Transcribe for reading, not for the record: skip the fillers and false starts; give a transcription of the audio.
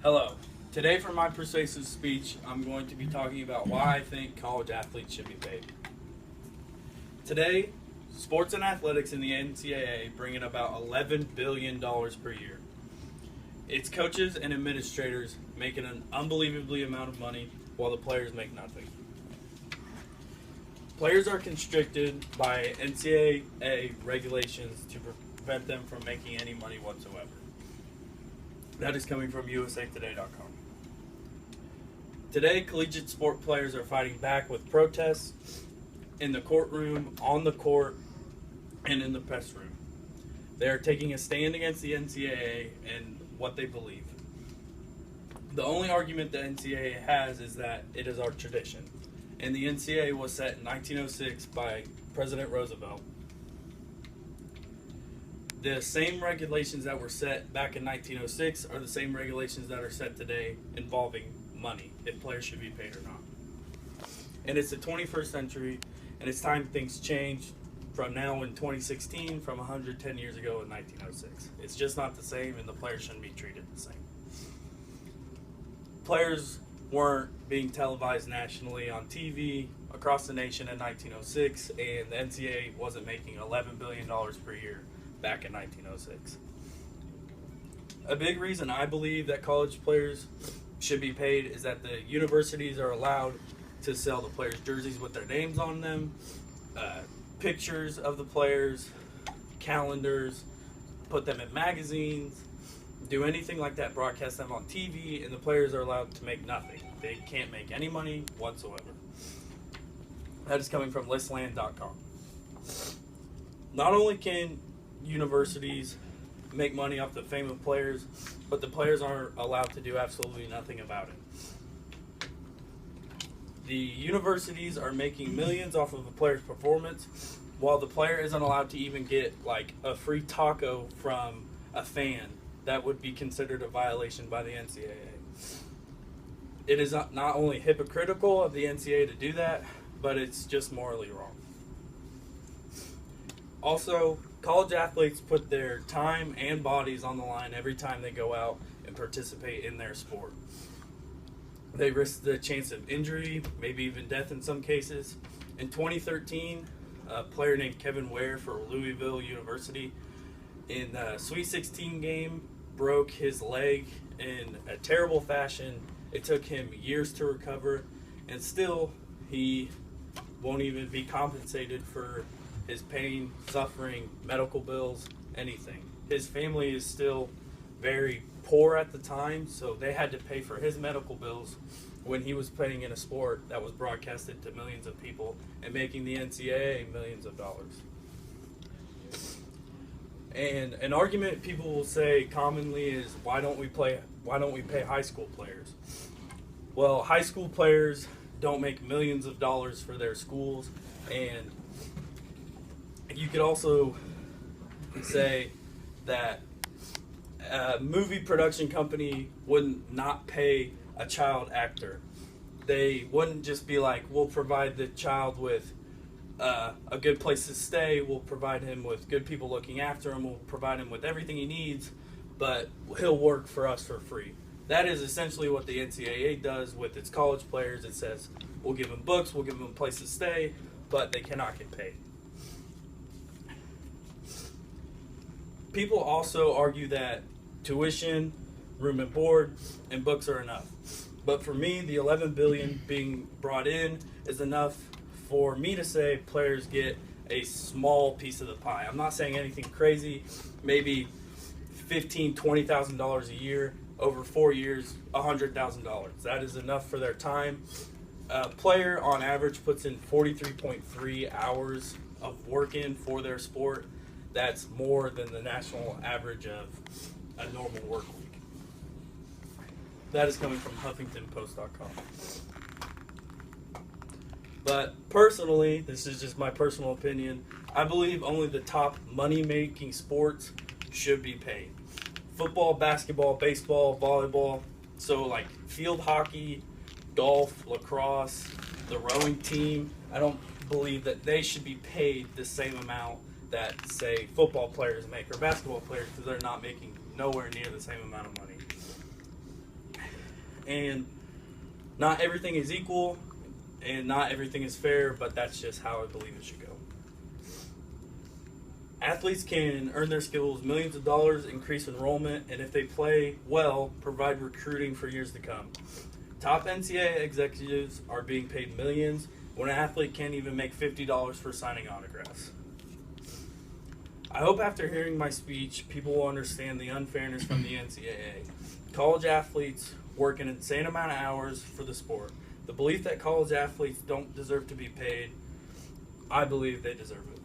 Hello. Today for my persuasive speech, I'm going to be talking about why I think college athletes should be paid. Today, sports and athletics in the NCAA bring in about $11 billion per year. Its coaches and administrators making an unbelievable amount of money while the players make nothing. Players are constricted by NCAA regulations to prevent them from making any money whatsoever. That is coming from usatoday.com. Today, collegiate sport players are fighting back with protests in the courtroom, on the court, and in the press room. They are taking a stand against the NCAA and what they believe. The only argument the NCAA has is that it is our tradition, and the NCAA was set in 1906 by President Roosevelt. The same regulations that were set back in 1906 are the same regulations that are set today involving money, if players should be paid or not. And it's the 21st century, and it's time things change from now in 2016 from 110 years ago in 1906. It's just not the same, and the players shouldn't be treated the same. Players weren't being televised nationally on TV across the nation in 1906, and the NCAA wasn't making $11 billion per year back in 1906. A big reason I believe that college players should be paid is that the universities are allowed to sell the players' jerseys with their names on them, pictures of the players, calendars, put them in magazines, do anything like that, broadcast them on TV, and the players are allowed to make nothing. They can't make any money whatsoever. That is coming from listland.com. Not only can universities make money off the fame of players, but the players aren't allowed to do absolutely nothing about it. The universities are making millions off of a player's performance, while the player isn't allowed to even get like a free taco from a fan. That would be considered a violation by the NCAA. It is not only hypocritical of the NCAA to do that, but it's just morally wrong. Also, college athletes put their time and bodies on the line every time they go out and participate in their sport. They risk the chance of injury, maybe even death in some cases. In 2013, a player named Kevin Ware for Louisville University in the Sweet 16 game broke his leg in a terrible fashion. It took him years to recover, and still he won't even be compensated for his pain, suffering, medical bills, anything. His family is still very poor at the time, so they had to pay for his medical bills when he was playing in a sport that was broadcasted to millions of people and making the NCAA millions of dollars. And an argument people will say commonly is, why don't we pay high school players? Well, high school players don't make millions of dollars for their schools, and you could also say that a movie production company wouldn't not pay a child actor. They wouldn't just be like, we'll provide the child with a good place to stay, we'll provide him with good people looking after him, we'll provide him with everything he needs, but he'll work for us for free. That is essentially what the NCAA does with its college players. It says, we'll give them books, we'll give them a place to stay, but they cannot get paid. People also argue that tuition, room and board, and books are enough. But for me, the $11 billion being brought in is enough for me to say players get a small piece of the pie. I'm not saying anything crazy, maybe $15,000, $20,000 a year, over 4 years, $100,000. That is enough for their time. A player on average puts in 43.3 hours of work in for their sport. That's more than the national average of a normal work week. That is coming from HuffingtonPost.com. But personally, this is just my personal opinion, I believe only the top money-making sports should be paid. Football, basketball, baseball, volleyball, so like field hockey, golf, lacrosse, the rowing team, I don't believe that they should be paid the same amount that, say, football players make or basketball players, because they're not making nowhere near the same amount of money. And not everything is equal, and not everything is fair, but that's just how I believe it should go. Athletes can earn their skills millions of dollars, increase enrollment, and if they play well, provide recruiting for years to come. Top NCAA executives are being paid millions when an athlete can't even make $50 for signing autographs. I hope after hearing my speech, people will understand the unfairness from the NCAA. College athletes work an insane amount of hours for the sport. The belief that college athletes don't deserve to be paid, I believe they deserve it.